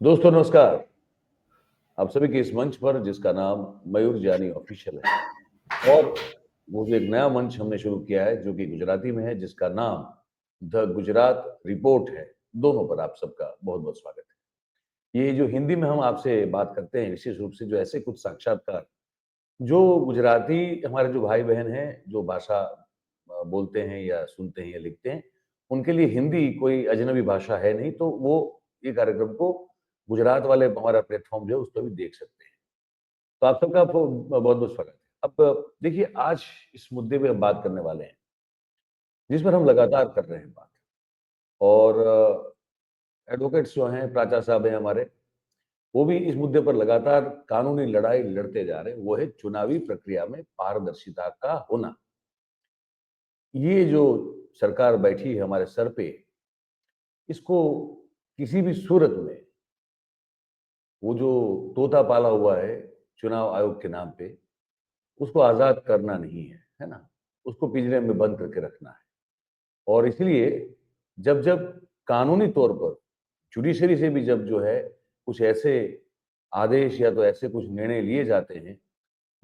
दोस्तों नमस्कार। आप सभी के इस मंच पर जिसका नाम मयूर जानी ऑफिशियल है और वो जो एक नया मंच हमने शुरू किया है जो कि गुजराती में है जिसका नाम द गुजरात रिपोर्ट है, दोनों पर आप सबका बहुत-बहुत स्वागत है। ये जो हिंदी में हम आपसे बात करते हैं विशेष रूप से जो ऐसे कुछ साक्षात्कार जो गुजराती हमारे जो भाई-बहन हैं, जो भाषा बोलते हैं या सुनते हैं या लिखते हैं, उनके लिए हिंदी कोई अजनबी भाषा है नहीं, तो वो ये कार्यक्रम को गुजरात वाले हमारा प्लेटफ़ॉर्म जो है, उस पे भी देख सकते हैं। तो आप सबका बहुत-बहुत स्वागत है। अब देखिए, आज इस मुद्दे पे हम बात करने वाले हैं, जिस पर हम लगातार कर रहे हैं बात और एडवोकेट्स जो हैं, प्राचा साहब हैं हमारे, वो भी इस मुद्दे पर लगातार कानूनी लड़ाई लड़ते जा रहे हैं, वो है चुनावी प्रक्रिया में पारदर्शिता का होना। ये जो सरकार बैठी है हमारे सर पे, इसको किसी भी सूरत में वो जो तोता पाला हुआ है चुनाव आयोग के नाम पे, उसको आज़ाद करना नहीं है, है ना? उसको पिंजरे में बंद करके रखना है और इसलिए जब-जब कानूनी तौर पर जुडिशरी से भी जब जो है कुछ ऐसे आदेश या तो ऐसे कुछ निर्णय लिए जाते हैं,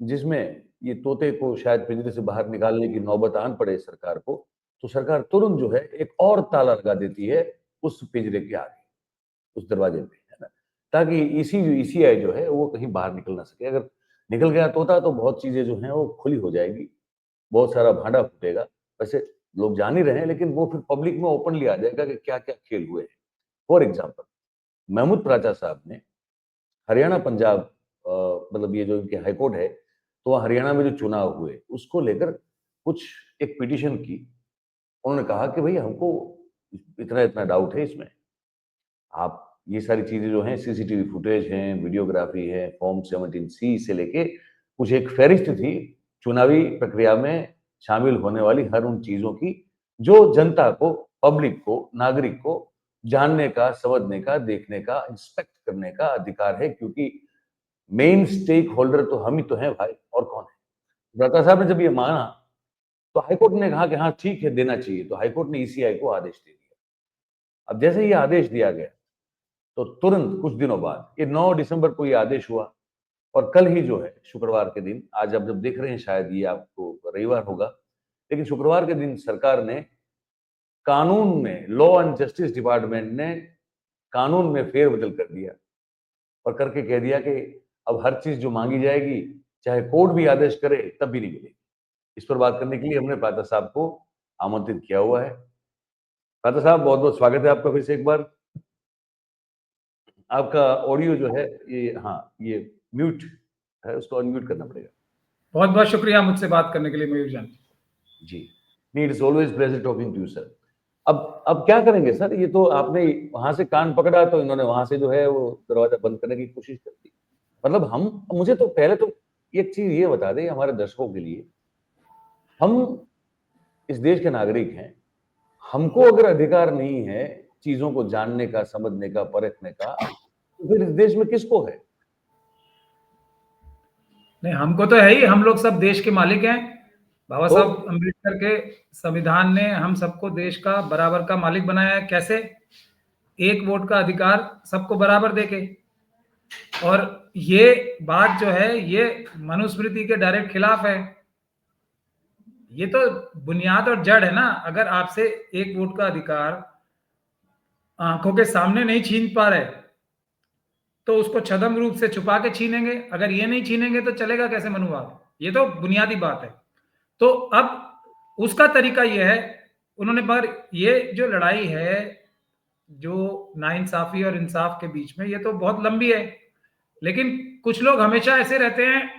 जिसमें ये तोते को शायद पिंजरे से बाहर निकालने की नौबत आन पड़े सरकार को, तो सरकार तुरंत जो है एक और ताला लगा देती है उस पिंजरे के आगे, उस दरवाजे पे, है ना? ताकि ईसीआई जो है वो कहीं बाहर निकल ना सके। अगर निकल गया तोता तो बहुत चीज़ें जो हैं वो खुली हो जाएगी, बहुत सारा भांडा फूटेगा। वैसे लोग जान ही रहे हैं लेकिन वो फिर पब्लिक में ओपनली आ जाएगा कि क्या-क्या खेल हुए हैं। फॉर एग्ज़ाम्पल महमूद प्राचा साहब ने हरियाणा पंजाब मतलब ये जो इनके हाई कोर्ट है, तो हरियाणा में जो चुनाव हुए, उसको लेकर कुछ एक पिटीशन की। उन्होंने कहा कि भई हमको इतना-इतना डाउट है इसमें। आप ये सारी चीज़ें जो हैं सीसीटीवी फुटेज हैं, वीडियोग्राफी है, फॉर्म 17 सी से लेके कुछ एक फ़हरिस्त थी चुनावी प्रक्रिया में शामिल होने वाली हर उन चीज़ों की, जो जनता को, पब्लिक को, नागरिक को जानने का, समझने का, देखने का, इंस्पेक्ट करने का अधिकार है क्योंकि मेन स्टेक होल्डर तो हम ही तो हैं भाई, और कौन है? दाता साहब ने जब ये माना, तो हाई कोर्ट ने कहा कि हाँ, ठीक है, देना चाहिए। तो हाई कोर्ट ने ईसीआई को आदेश दे दिया। अब जैसे ही ये आदेश दिया गया, तो तुरंत कुछ दिनों बाद, ये 9 दिसंबर को ये आदेश हुआ और कल ही जो है, शुक्रवार के दिन, आज आप जब देख रहे हैं शायद ये आपको रविवार होगा, लेकिन शुक्रवार के दिन सरकार ने कानून में, लॉ एंड जस्टिस डिपार्टमेंट ने कानून में फेरबदल कर दिया और करके कह दिया कि अब हर चीज़ जो माँगी जाएगी, चाहे कोर्ट भी आदेश करे, तब भी नहीं मिलेगी। इस पर बात करने के लिए हमने पाठक साहब को आमंत्रित किया हुआ है। पाठक साहब बहुत-बहुत स्वागत है आपका फिर से एक बार। आपका ऑडियो जो है ये हाँ, ये म्यूट है, उसको अनम्यूट करना पड़ेगा। बहुत-बहुत शुक्रिया मुझसे बात करने के लिए मयूर जान। जी। नहीं, it is always pleasure talking to you sir. अब क्या करेंगे सर? ये तो आपने वहाँ से कान पकड़ा तो इन्होंने वहाँ से जो है वो दरवाज़ा बंद करने की कोशिश कर दी। मतलब हम मुझे तो पहले तो एक चीज़ ये बता दें हमारे दर्शकों के लिए, हम इस देश के नागरिक हैं, हमको अगर अधिकार नहीं है चीज़ों को जानने का, समझने का, परखने का, तो फिर इस देश में किसको है? नहीं, हमको तो है ही, हम लोग सब देश के मालिक हैं। बाबा तो साहब अम्बेडकर के संविधान ने हम सबको देश का बराबर का मालिक बनाया है। कैसे? एक वोट का अधिकार सबको बराबर देके। और ये बात जो है ये मनुस्मृति के डायरेक्ट खिलाफ है। ये तो बुनियाद और जड़ है ना। अगर आपसे एक वोट का अधिकार आंखों के सामने नहीं छीन पा रहे तो उसको छद्म रूप से छुपा के छीनेंगे। अगर ये नहीं छीनेंगे तो चलेगा कैसे मनुवाद? ये तो बुनियादी बात है। तो अब उसका तरीका ये है, उन्होंने पर ये जो लड़ाई है जो नाइंसाफी और इंसाफ के बीच में, ये तो बहुत लंबी है। लेकिन कुछ लोग हमेशा ऐसे रहते हैं,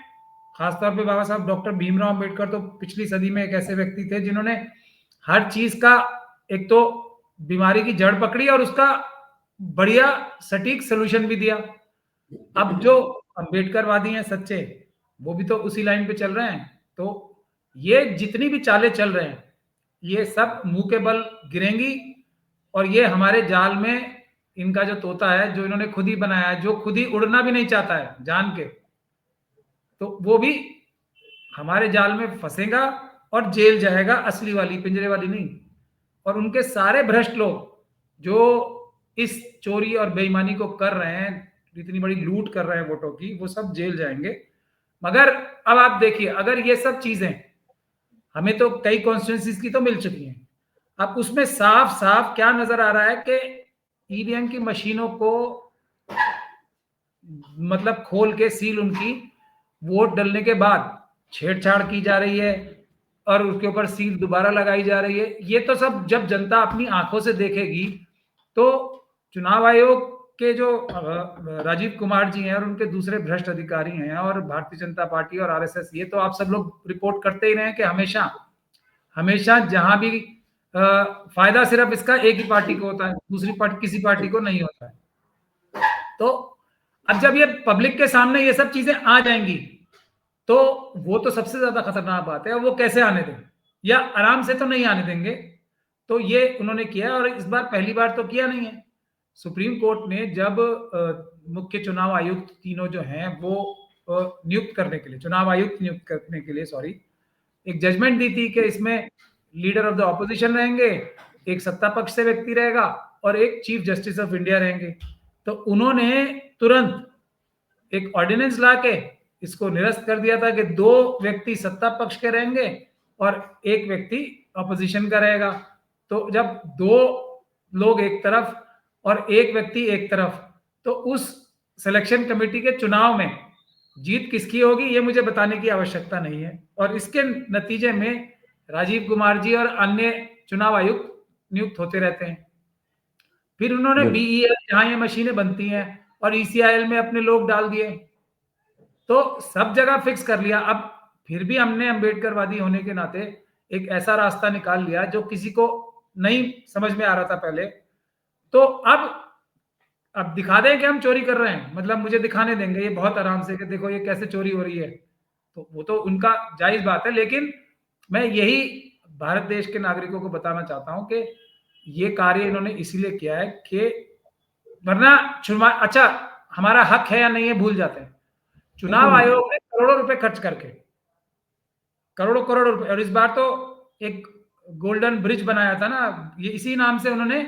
खासतौर पे बाबा साहब डॉक्टर भीमराव अम्बेडकर तो पिछली सदी में एक ऐसे व्यक्ति थे जिन्होंने हर चीज का एक तो बीमारी की जड़ पकड़ी और उसका बढ़िया सटीक सोल्यूशन भी दिया। अब जो अम्बेडकरवादी हैं सच्चे, वो भी तो उसी लाइन पे चल रहे हैं। तो ये जितनी भी चालें चल रहे हैं, ये सब मुंह के बल गिरेंगी और ये हमारे जाल में इनका जो तोता है, जो इन्होंने खुद ही बनाया है, जो खुद ही उड़ना भी नहीं चाहता है जान के, तो वो भी हमारे जाल में फंसेगा और जेल जाएगा, असली वाली, पिंजरे वाली नहीं। और उनके सारे भ्रष्ट लोग जो इस चोरी और बेईमानी को कर रहे हैं, इतनी बड़ी लूट कर रहे हैं वोटों की, वो सब जेल जाएंगे। मगर अब आप देखिए, अगर ये सब चीजें हमें तो कई कॉन्स्टिट्यूंसीज की तो मिल चुकी हैं, अब उसमें साफ साफ क्या नजर आ रहा है कि ईवीएम की मशीनों को मतलब खोल के सील उनकी वोट डलने के बाद छेड़छाड़ की जा रही है और उसके ऊपर सील दोबारा लगाई जा रही है। ये तो सब जब जनता अपनी आंखों से देखेगी तो चुनाव आयोग के जो राजीव कुमार जी हैं और उनके दूसरे भ्रष्ट अधिकारी हैं और भारतीय जनता पार्टी और आरएसएस, ये तो आप सब लोग रिपोर्ट करते ही रहे कि हमेशा हमेशा जहां भी फायदा सिर्फ इसका एक ही पार्टी को होता है, दूसरी पार्टी किसी पार्टी को नहीं होता है। तो अब जब ये पब्लिक के सामने ये सब चीजें आ जाएंगी तो वो तो सबसे ज्यादा खतरनाक बात है। वो कैसे आने दें, या आराम से तो नहीं आने देंगे। तो ये उन्होंने किया और इस बार पहली बार तो किया नहीं है। सुप्रीम कोर्ट ने जब मुख्य चुनाव आयुक्त तीनों जो हैं वो नियुक्त करने के लिए, चुनाव आयुक्त नियुक्त करने के लिए एक जजमेंट दी थी कि इसमें लीडर ऑफ द ऑपोजिशन रहेंगे, एक सत्ता पक्ष से व्यक्ति रहेगा और एक चीफ जस्टिस ऑफ इंडिया रहेंगे। तो उन्होंने तुरंत एक ऑर्डिनेंस लाके इसको निरस्त कर दिया था कि 2 व्यक्ति सत्ता पक्ष के रहेंगे और एक व्यक्ति ऑपोजिशन का रहेगा। तो जब 2 लोग एक तरफ और एक व्यक्ति एक तरफ, तो उस सिलेक्शन कमेटी के चुनाव में जीत किसकी होगी ये मुझे बताने की आवश्यकता नहीं है। और इसके नतीजे में राजीव कुमार जी और अन्य चुनाव आयुक्त नियुक्त होते रहते हैं। फिर उन्होंने बीईएल जहां ये मशीनें बनती हैं और ईसीआईएल में अपने लोग डाल दिए, तो सब जगह फिक्स कर लिया। अब फिर भी हमने अम्बेडकरवादी होने के नाते एक ऐसा रास्ता निकाल लिया जो किसी को नहीं समझ में आ रहा था पहले। तो अब दिखा दें कि हम चोरी कर रहे हैं, मतलब मुझे दिखाने देंगे ये बहुत आराम से कि देखो ये कैसे चोरी हो रही है, तो वो तो उनका जायज बात है। लेकिन मैं यही भारत देश के नागरिकों को बताना चाहता हूं कि ये कार्य इन्होंने इसीलिए किया है कि वरना अच्छा हमारा हक है या नहीं है भूल जाते हैं। चुनाव आयोग ने करोड़ों रुपए खर्च करके, करोड़ों रुपए, और इस बार तो एक गोल्डन ब्रिज बनाया था ना, ये इसी नाम से उन्होंने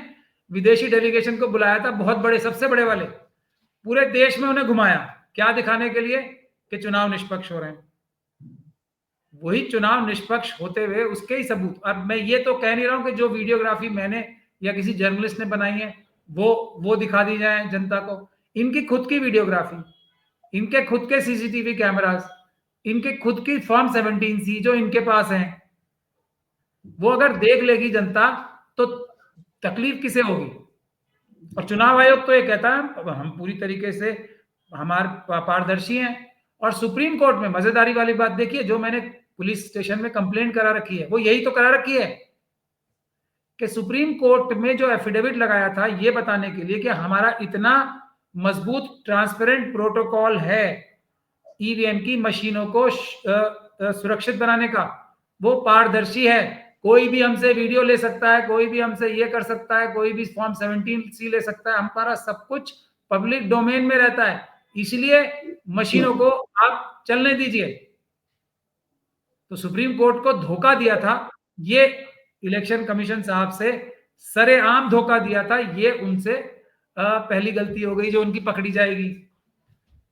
विदेशी डेलीगेशन को बुलाया था, बहुत बड़े, सबसे बड़े वाले, पूरे देश में उन्हें घुमाया, क्या दिखाने के लिए कि चुनाव निष्पक्ष हो रहे हैं। वही चुनाव निष्पक्ष होते हुए उसके ही सबूत। अब मैं ये तो कह नहीं रहा हूं कि जो वीडियोग्राफी मैंने या किसी जर्नलिस्ट ने बनाई है वो दिखा दी जाए जनता को। इनकी खुद की वीडियोग्राफी, इनके खुद के सीसीटीवी कैमरास, इनके खुद की फॉर्म 17C जो इनके पास है, वो अगर देख लेगी जनता तो तकलीफ किसे होगी। और चुनाव आयोग तो ये कहता है हम पूरी तरीके से हमारे पारदर्शी हैं। और सुप्रीम कोर्ट में मजेदारी वाली बात देखिए, जो मैंने पुलिस स्टेशन में कंप्लेंट करा रखी है वो यही तो करा रखी है कि सुप्रीम कोर्ट में जो एफिडेविट लगाया था ये बताने के लिए कि हमारा इतना मजबूत ट्रांसपेरेंट प्रोटोकॉल है ईवीएम की मशीनों को सुरक्षित बनाने का, वो पारदर्शी है, कोई भी हमसे वीडियो ले सकता है, कोई भी हमसे ये कर सकता है, कोई भी फॉर्म 17C ले सकता है, हमारा सब कुछ पब्लिक डोमेन में रहता है, इसलिए मशीनों को आप चलने दीजिए। तो सुप्रीम कोर्ट को धोखा दिया था, ये इलेक्शन कमीशन साहब से सरेआम धोखा दिया था। ये उनसे पहली गलती हो गई जो उनकी पकड़ी जाएगी।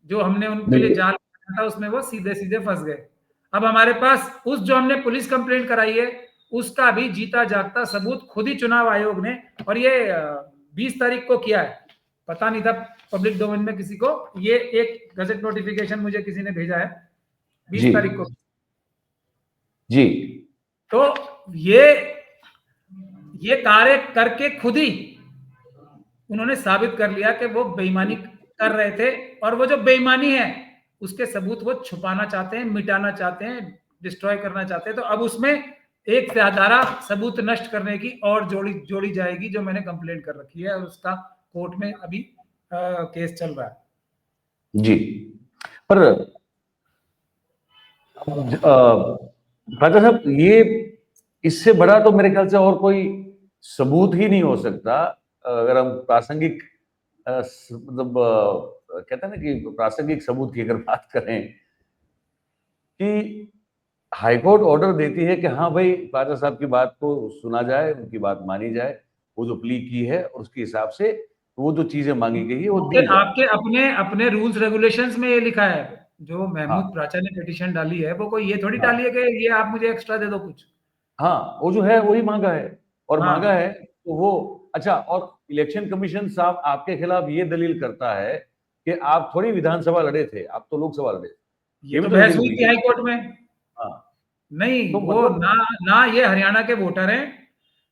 जो हमने उनके लिए जाल था उसमें वो सीधे सीधे फंस गए। अब हमारे पास उस जो हमने पुलिस कंप्लेंट कराई है उसका भी जीता जागता सबूत खुद ही चुनाव आयोग ने, और ये 20 तारीख को किया है, पता नहीं था पब्लिक डोमेन में किसी को, ये एक गजट नोटिफिकेशन मुझे किसी ने भेजा है 20 तारीख को जी। तो ये कार्य करके खुद ही उन्होंने साबित कर लिया कि वो बेईमानी कर रहे थे, और वो जो बेईमानी है उसके सबूत वो छुपाना चाहते हैं, मिटाना चाहते हैं, डिस्ट्रॉय करना चाहते हैं। तो अब उसमें एक से आधारा सबूत नष्ट करने की और जोड़ी जाएगी, जो मैंने कंप्लेंट कर रखी है और उसका कोर्ट में अभी केस चल रहा है। जी, पर राजा साहब ये इससे बड़ा तो मेरे ख्याल से और कोई सबूत ही नहीं हो सकता। अगर हम प्रासंगिक मतलब कहते हैं ना कि प्रासंगिक सबूत की अगर बात करें कि हाईकोर्ट ऑर्डर देती है कि हाँ भाई राजा साहब की बात को सुना जाए, उनकी बात मानी जाए, वो जो प्ली की है और उसके हिसाब से वो जो चीजें मांगी गई है वो आपके दी जाए। आपके अपने अपने रूल्स रेगुलेशंस में ये लिखा है। जो महमूद हाँ प्राचा ने पिटीशन डाली है, वो कोई ये थोड़ी हाँ डाली है कि ये आप मुझे एक्स्ट्रा दे दो कुछ। हाँ, वो जो है वही मांगा है, और मांगा हाँ, है तो वो अच्छा। और इलेक्शन कमीशन साहब आपके खिलाफ ये दलील करता है कि आप थोड़ी विधानसभा लड़े थे, आप तो लोकसभा लड़े थे। ये ये भी तो तो बहस दलील हुई हुई थी है। हाई कोर्ट में। हाँ, तो नहीं, वो मतलब ना ना ये हरियाणा के वोटर हैं,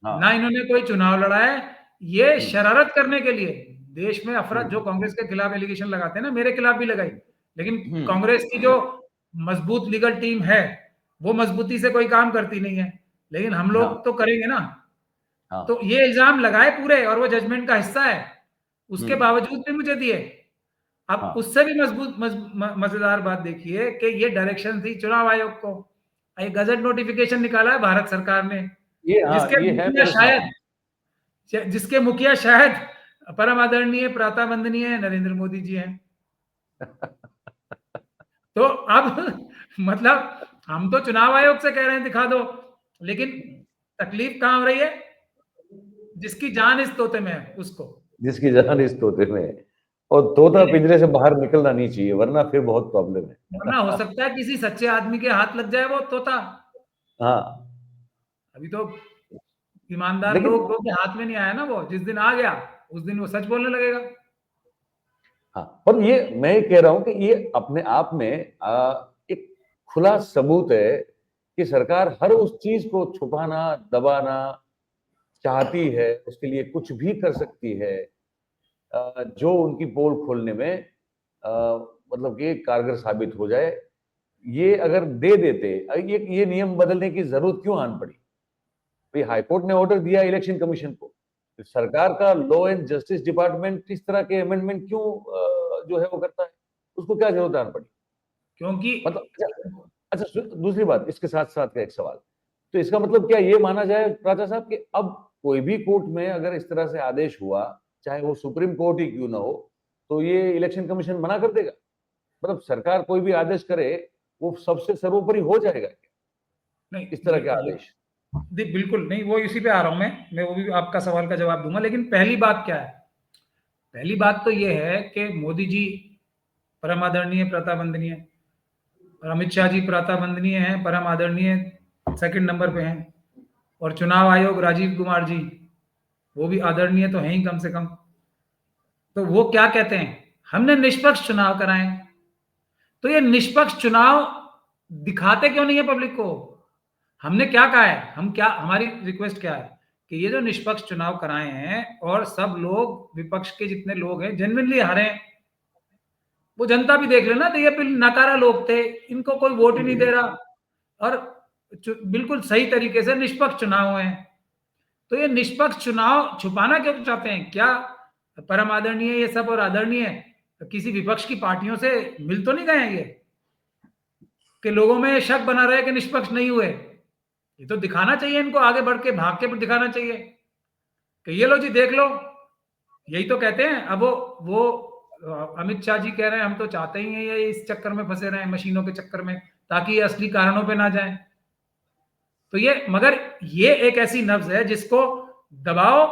ना हाँ। इन्होंने कोई चुनाव लड़ा है। ये हम्म, शरारत करने के लिए देश में अफरा, जो हम्म, कांग्रेस के खिलाफ एलिगेशन लगाते हैं ना, मेरे खिलाफ भी लगाई, लेकिन हम्म, कांग्रेस की जो मजबूत लीगल टीम है, वो मजबूती से कोई काम करती नहीं है, लेकिन हम लोग हाँ तो करेंगे ना। तो हाँ। ये इल्जाम लगाए पूरे, और वो जजमेंट का हिस्सा है, उसके हम्म, बावजूद भी मुझे दिए। अब हाँ। उससे भी मजबूत मजेदार बात देखिए कि ये डायरेक्शन थी चुनाव आयोग को, ये गजट नोटिफिकेशन निकाला है भारत सरकार ने, ये हाँ, जिसके ये है मुखिया मेरे शायद सामने। जिसके मुखिया शायद परम आदरणीय प्राता वंदनीय नरेंद्र मोदी जी हैं। तो अब मतलब हम तो चुनाव आयोग से कह रहे हैं दिखा दो, लेकिन तकलीफ कहां हो रही है? जिसकी जान इस तोते में है उसको। जिसकी जान इस तोते में है, और तोता ये पिंजरे से बाहर निकलना नहीं चाहिए, वरना फिर बहुत प्रॉब्लम वरना हो है। सकता है किसी सच्चे आदमी के हाथ लग जाए वो तोता। हाँ, अभी तो ईमानदार लेकिन लोगों के हाथ में नहीं आया ना, वो जिस दिन आ गया उस दिन वो सच बोलने लगेगा। हाँ, पर ये मैं ये कह रहा हूं कि ये अपने आप में एक खुला सबूत है कि सरकार हर उस चीज को छुपाना, दबाना चाहती है, उसके लिए कुछ भी कर सकती है, जो उनकी पोल खोलने में अ, मतलब कि कारगर साबित हो जाए। ये अगर दे देते, ये नियम बदलने की जरूरत क्यों आन पड़ी? भाई हाईकोर्ट ने ऑर्डर दिया इलेक्शन कमीशन को, तो सरकार का लॉ एंड जस्टिस डिपार्टमेंट इस तरह के अमेंडमेंट क्यों जो है वो करता है? उसको क्या जरूरत आन पड़ी? क्योंकि मतलब अच्छा, दूसरी बात इसके साथ साथ का एक सवाल, तो इसका मतलब क्या ये माना जाए राजा साहब कि अब कोई भी कोर्ट में अगर इस तरह से आदेश हुआ, चाहे वो सुप्रीम कोर्ट ही क्यों ना हो, तो ये इलेक्शन कमीशन मना कर देगा? मतलब सरकार कोई भी आदेश करे, वो सबसे सर्वोपरि हो जाएगा क्या नहीं, इस तरह के आदेश? बिल्कुल नहीं, वो इसी पे आ रहा हूं मैं वो भी आपका सवाल का जवाब दूंगा, लेकिन पहली बात क्या है? पहली बात तो ये है कि मोदी जी परम आदरणीय प्रता वंदनीय, और अमित शाह जी प्राता वंदनीय हैं, परम आदरणीय सेकंड नंबर पे हैं, और चुनाव आयोग राजीव कुमार जी, वो भी आदरणीय तो हैं ही कम से कम। तो वो क्या कहते हैं, हमने निष्पक्ष चुनाव कराए। तो ये निष्पक्ष चुनाव दिखाते क्यों नहीं है पब्लिक को? हमने क्या कहा है, हम क्या, हमारी रिक्वेस्ट क्या है कि ये जो निष्पक्ष चुनाव कराए हैं और सब लोग विपक्ष के जितने लोग हैं जेन्युइनली हारे, वो जनता भी देख लेना, तो ये नकारा लोग थे, इनको कोई वोट ही नहीं दे रहा, और बिल्कुल सही तरीके से निष्पक्ष चुनाव हुए हैं। तो ये निष्पक्ष चुनाव छुपाना क्यों चाहते हैं? क्या परम आदरणीय ये सब और आदरणीय किसी विपक्ष की पार्टियों से मिल तो नहीं गए हैं ये, कि लोगों में शक बना रहे कि निष्पक्ष नहीं हुए? ये तो दिखाना चाहिए इनको, आगे बढ़ के भाग के दिखाना चाहिए कि ये लो जी देख लो। यही तो कहते हैं। अब वो अमित शाह जी कह रहे हैं हम तो चाहते ही हैं ये इस चक्कर में फंसे रहे, मशीनों के चक्कर में, ताकि ये असली कारणों पे ना जाए। तो ये, मगर ये एक ऐसी नब्ज है जिसको दबाओ।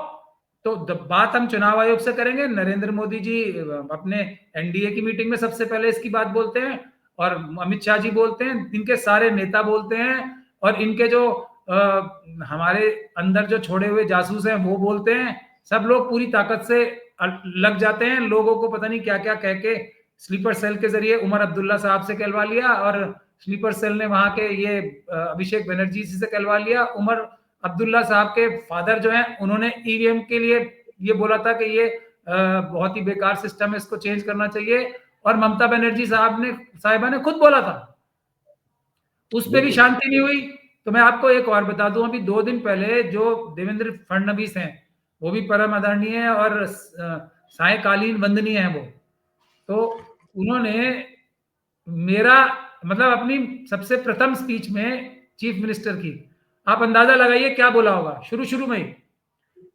तो बात हम चुनाव आयोग से करेंगे, नरेंद्र मोदी जी अपने एनडीए की मीटिंग में सबसे पहले इसकी बात बोलते हैं, और अमित शाह जी बोलते हैं, इनके सारे नेता बोलते हैं, और इनके जो हमारे अंदर जो छोड़े हुए जासूस हैं वो बोलते हैं। सब लोग पूरी ताकत से लग जाते हैं, लोगों को पता नहीं क्या क्या कह के स्लीपर सेल के जरिए उमर अब्दुल्ला साहब से कहलवा लिया, और स्लीपर सेल ने वहां के ये अभिषेक बनर्जी से कहलवा लिया। उमर अब्दुल्ला साहब के फादर जो हैं उन्होंने ईवीएम के लिए ये बोला था कि ये बहुत ही बेकार सिस्टम है, इसको चेंज करना चाहिए, और ममता बनर्जी साहिबा ने खुद बोला था, उस पर भी बिल्कुल। शांति नहीं हुई। तो मैं आपको एक और बता दूं, अभी 2 दिन पहले जो देवेंद्र फडणवीस हैं, वो भी परम आदरणीय है और सायकालीन वंदनीय है वो, तो उन्होंने मेरा मतलब अपनी सबसे प्रथम स्पीच में चीफ मिनिस्टर की, आप अंदाजा लगाइए क्या बोला होगा शुरू शुरू में ही,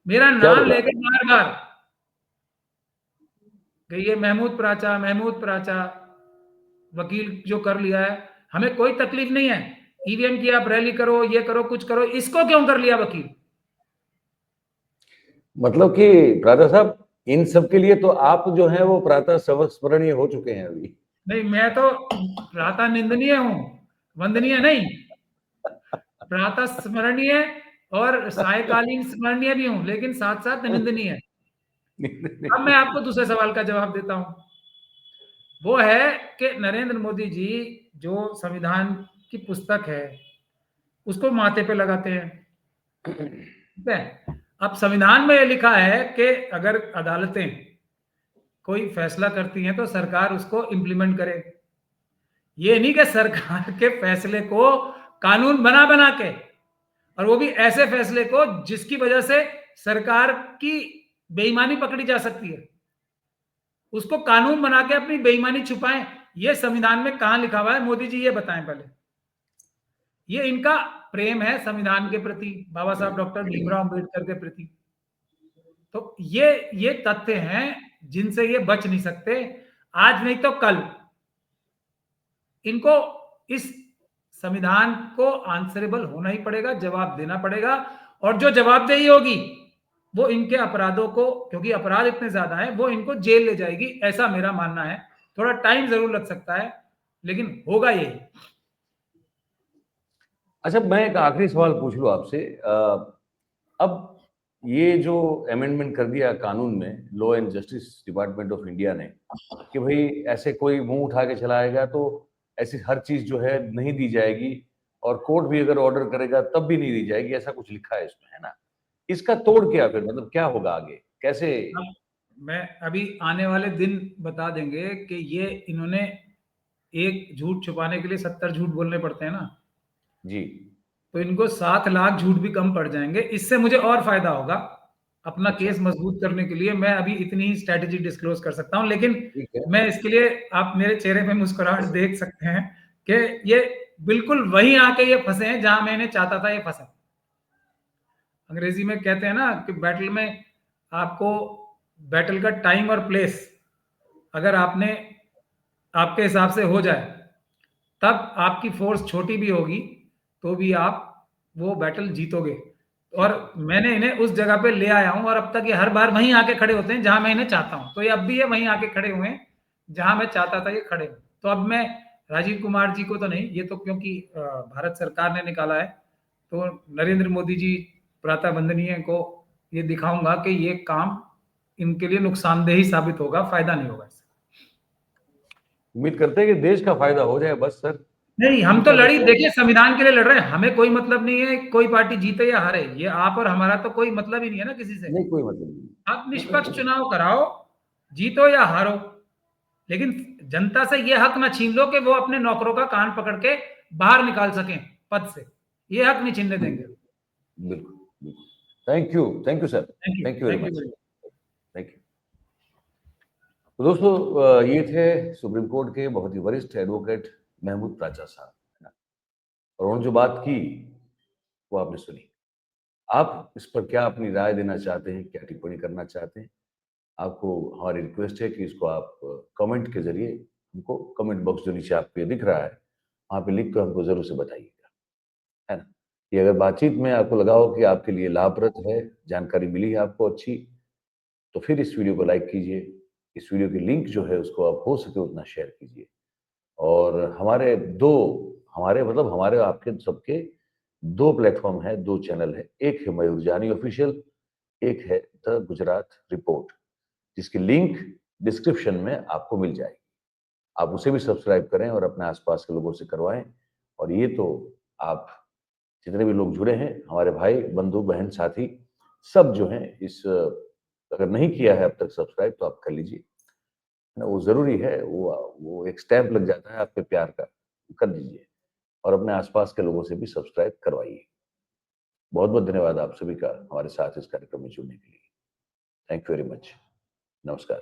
मेरा क्या नाम बोला? लेकर बार बार कि ये महमूद प्राचा वकील जो कर लिया है, हमें कोई तकलीफ नहीं है, ईवीएम की आप रैली करो, ये करो, कुछ करो, इसको क्यों कर लिया वकील? मतलब कि राजा साहब इन सब के लिए तो आप जो है वो प्रातः संस्मरणीय हो चुके हैं अभी। नहीं, मैं तो प्रातः निंदनीय हूँ, वंदनीय नहीं। प्रातः स्मरणीय और सायकालीन स्मरणीय भी हूँ, लेकिन साथ साथ निंदनीय। अब मैं आपको दूसरे सवाल का जवाब देता हूँ। वो है कि नरेंद्र मोदी जी जो संविधान की पुस्तक है उसको माथे पे लगाते हैं, ठीक है। अब संविधान में ये लिखा है कि अगर अदालतें कोई फैसला करती हैं तो सरकार उसको इम्प्लीमेंट करे। ये नहीं कि सरकार के फैसले को कानून बना बना के, और वो भी ऐसे फैसले को जिसकी वजह से सरकार की बेईमानी पकड़ी जा सकती है, उसको कानून बना के अपनी बेईमानी छुपाएं। ये संविधान में कहां लिखा हुआ है? मोदी जी ये बताएं पहले। ये इनका प्रेम है संविधान के प्रति, बाबा साहब डॉक्टर भीमराव अंबेडकर के प्रति। तो ये तथ्य हैं जिनसे ये बच नहीं सकते। आज नहीं तो कल इनको इस संविधान को आंसरेबल होना ही पड़ेगा, जवाब देना पड़ेगा। और जो जवाबदेही होगी वो इनके अपराधों को, क्योंकि अपराध इतने ज्यादा हैं, वो इनको जेल ले जाएगी, ऐसा मेरा मानना है। थोड़ा टाइम जरूर लग सकता है, लेकिन होगा यही। अच्छा, मैं एक आखिरी सवाल पूछ लूं आपसे। अब ये जो अमेंडमेंट कर दिया कानून में law and justice department of India ने कि भाई ऐसे कोई मुंह उठा के चलाएगा तो ऐसी हर चीज जो है नहीं दी जाएगी, और कोर्ट भी अगर ऑर्डर करेगा तब भी नहीं दी जाएगी, ऐसा कुछ लिखा है इसमें, है ना? इसका तोड़ क्या फिर, मतलब क्या होगा आगे, कैसे? अब मैं अभी आने वाले दिन बता देंगे कि ये इन्होंने एक झूठ छुपाने के लिए 70 झूठ बोलने पड़ते हैं ना, जी। तो इनको 7 लाख झूठ भी कम पड़ जाएंगे। इससे मुझे और फायदा होगा अपना अच्छा, केस मजबूत करने के लिए। मैं अभी इतनी ही स्ट्रेटेजी डिस्क्लोज कर सकता हूं, लेकिन ठीक है। मैं इसके लिए, आप मेरे चेहरे पे मुस्कुराहट देख सकते हैं कि ये बिल्कुल वहीं आके ये फंसे हैं जहां मैं इन्हें चाहता था ये फंसे। अंग्रेजी में कहते हैं ना कि बैटल में आपको, बैटल का टाइम और प्लेस अगर आपने आपके हिसाब से हो जाए, तब आपकी फोर्स छोटी भी होगी तो भी आप वो बैटल जीतोगे। और मैंने इन्हें उस जगह पे ले आया हूं, और अब तक ये हर बार वहीं आके खड़े होते हैं जहां मैं इन्हें चाहता हूं। तो ये अब भी ये वहीं आके खड़े हुए हैं जहां मैं चाहता था ये खड़े हो। तो अब मैं राजीव कुमार जी को तो नहीं, ये तो क्योंकि भारत सरकार ने निकाला है, तो नरेंद्र मोदी जी प्रातः वंदनीय को ये दिखाऊंगा कि ये काम इनके लिए नुकसानदेह ही साबित होगा, फायदा नहीं होगा इससे। उम्मीद करते हैं कि देश का फायदा हो जाए बस सर। नहीं, हम तो दूसरा लड़ी, तो देखिए संविधान के लिए लड़ रहे हैं, हमें कोई मतलब नहीं है कोई पार्टी जीते या हारे। ये आप और हमारा तो कोई मतलब ही नहीं है ना किसी से। नहीं, कोई मतलब नहीं। आप निष्पक्ष चुनाव कराओ, जीतो या हारो, लेकिन जनता से ये हक ना छीन लो कि वो अपने नौकरों का कान पकड़ के बाहर निकाल सकें पद से। ये हक नहीं छीनने देंगे। बिल्कुल, बिल्कुल। Thank you sir. Thank you, thank you very thank you much. Very thank you. तो दोस्तों, ये थे सुप्रीम कोर्ट के बहुत ही वरिष्ठ एडवोकेट महमूद प्राचा साहब, है ना? और उन्होंने जो बात की वो आपने सुनी। आप इस पर क्या अपनी राय देना चाहते हैं, क्या टिप्पणी करना चाहते हैं? आपको हमारी रिक्वेस्ट है कि इसको आप कमेंट के जरिए हमको, कमेंट बॉक्स जो नीचे आपके दिख रहा है वहाँ पे लिख कर हमको जरूर से बताइएगा, है ना? ये अगर बातचीत में आपको लगा हो कि आपके लिए लाभप्रद है, जानकारी मिली है आपको अच्छी, तो फिर इस वीडियो को लाइक कीजिए। इस वीडियो की लिंक जो है उसको आप हो सके उतना शेयर कीजिए। और हमारे मतलब हमारे आपके सबके 2 प्लेटफ़ॉर्म हैं, 2 चैनल हैं। एक है मयूर जानी ऑफ़िशियल, एक है द गुजरात रिपोर्ट, जिसकी लिंक डिस्क्रिप्शन में आपको मिल जाएगी। आप उसे भी सब्सक्राइब करें और अपने आस-पास के लोगों से करवाएँ। और ये तो आप जितने भी लोग जुड़े हैं, हमारे भाई, बंधु, बहन, साथी, सब जो हैं इस, अगर नहीं किया है अब तक सब्सक्राइब तो आप कर लीजिए। है ना? वो ज़रूरी है, वो एक स्टैम्प लग जाता है आपके प्यार का, कर दीजिए। और अपने आस-पास के लोगों से भी सब्सक्राइब करवाइए। बहुत-बहुत धन्यवाद आप सभी का हमारे साथ इस कार्यक्रम में जुड़ने के लिए। Thank you very much. नमस्कार।